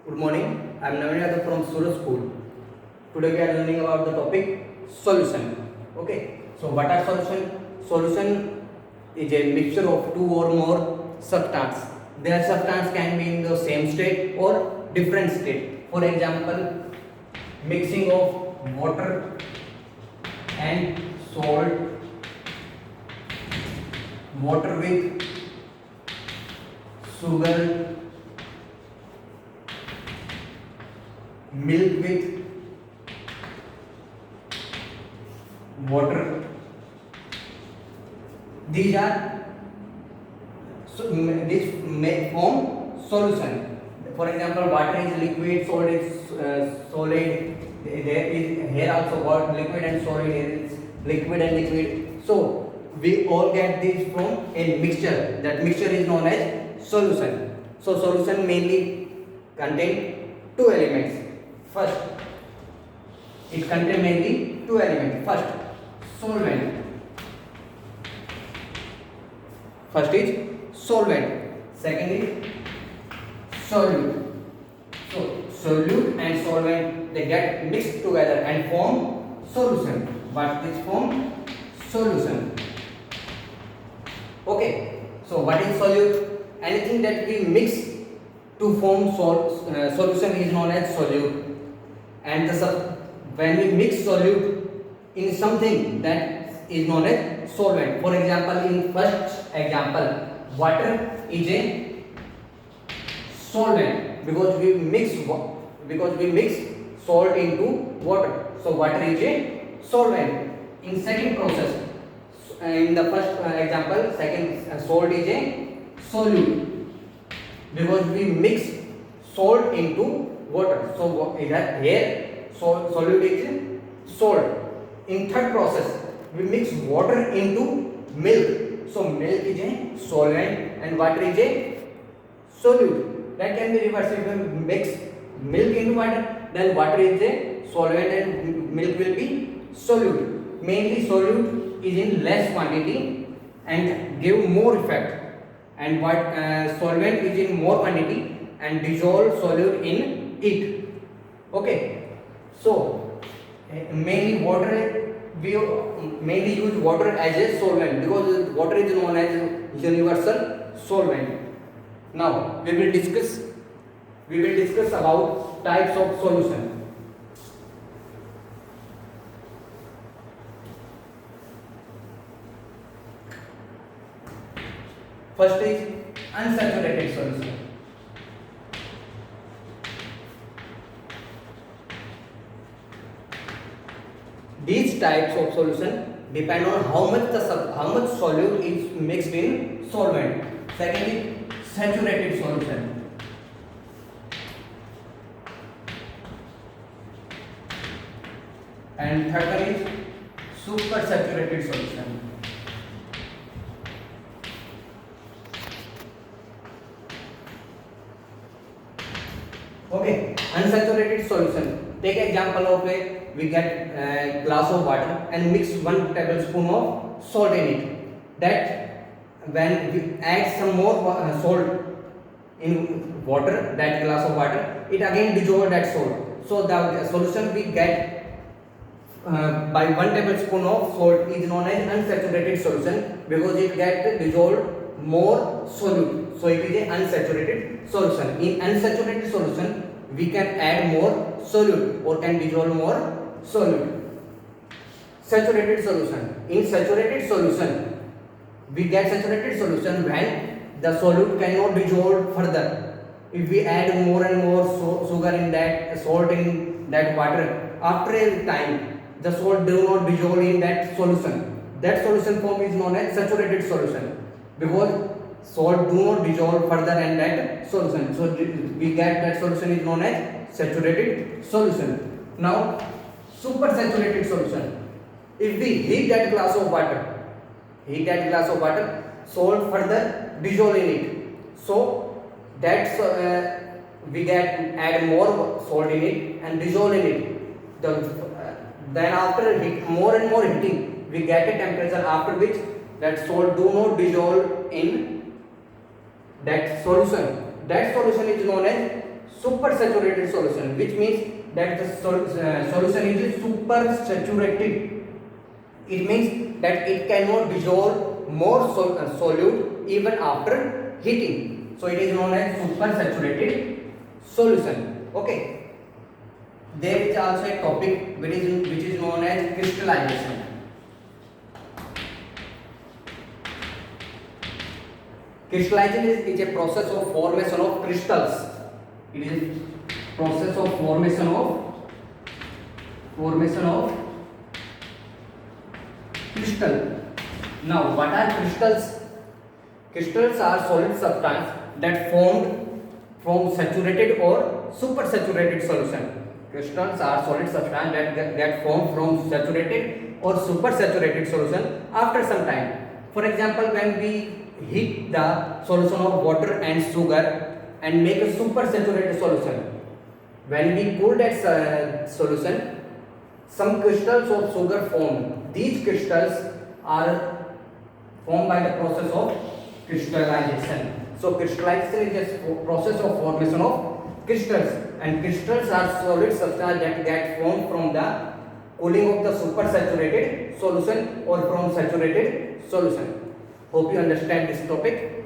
Good morning. I am Navin Yadav from Suraj School. Today we are learning about the topic solution. Okay. So what are solution? Solution is a mixture of two or more substance. Their substance can be in the same state or different state. For example, mixing of water and salt, water with sugar, milk with water. These are this may form solution. For example, water is liquid, salt is solid. There is here also got liquid and solid. Here is liquid and liquid. So we all get this from a mixture. That mixture is known as solution. So solution mainly contain two elements. First, it contains mainly two elements. First, solvent. First is solvent. Second is solute. So solute and solvent, they get mixed together and form solution. What is form? Solution. Okay. So what is solute? Anything that we mix to form solution is known as solute. And when we mix solute in something, that is known as solvent. For example, in first example, water is a solvent because we mix salt into water. So water is a solvent. In second process, in the first example, second salt is a solute because we mix salt into water. So here solute is salt. In third process, we mix water into milk. So milk is a solvent and water is a solute. That can be reversed. If we mix milk into water, then water is a solvent and milk will be solute. Mainly solute is in less quantity and give more effect, and what solvent is in more quantity and dissolve solute in it. Okay. So mainly we mainly use water as a solvent because water is known as universal solvent. Now we will discuss about types of solution. First is unsaturated solution. These types of solution depend on how much solute is mixed in solvent. Second is saturated solution. And third one is supersaturated solution. Okay, unsaturated solution. Take example of we get a glass of water and mix 1 tablespoon of salt in it. That when we add some more salt in water, that glass of water, it again dissolve that salt. So the solution we get by 1 tablespoon of salt is known as unsaturated solution because it gets dissolved more solute. So it is a unsaturated solution. In unsaturated solution, we can add more solute or can dissolve more solute. Saturated solution. In saturated solution, we get saturated solution when the solute cannot dissolve further. If we add more and more sugar in that, salt in that water, after a time, the salt do not dissolve in that solution. That solution form is known as saturated solution because salt do not dissolve further in that solution. So we get that solution is known as saturated solution. Now supersaturated solution. If we heat that glass of water, salt further dissolve in it. So that's we get add more salt in it and dissolve in it. Then after more and more heating, we get a temperature after which that salt do not dissolve in that solution. That solution is known as supersaturated solution, which means that the solution is supersaturated. It means that it cannot dissolve more solute even after heating. So it is known as supersaturated solution. Okay. There is also a topic which is known as crystallization. Crystallization is a process of formation of crystals. It is a process of formation of crystal. Now, what are crystals? Crystals are solid substance that formed from saturated or supersaturated solution. Crystals are solid substance that form from saturated or supersaturated solution after some time. For example, when we heat the solution of water and sugar and make a supersaturated solution, when we cool that solution, some crystals of sugar form. These crystals are formed by the process of crystallization. So crystallization is a process of formation of crystals, and crystals are solid substance that form from the cooling of the supersaturated solution or from saturated solution. Hope you understand this topic.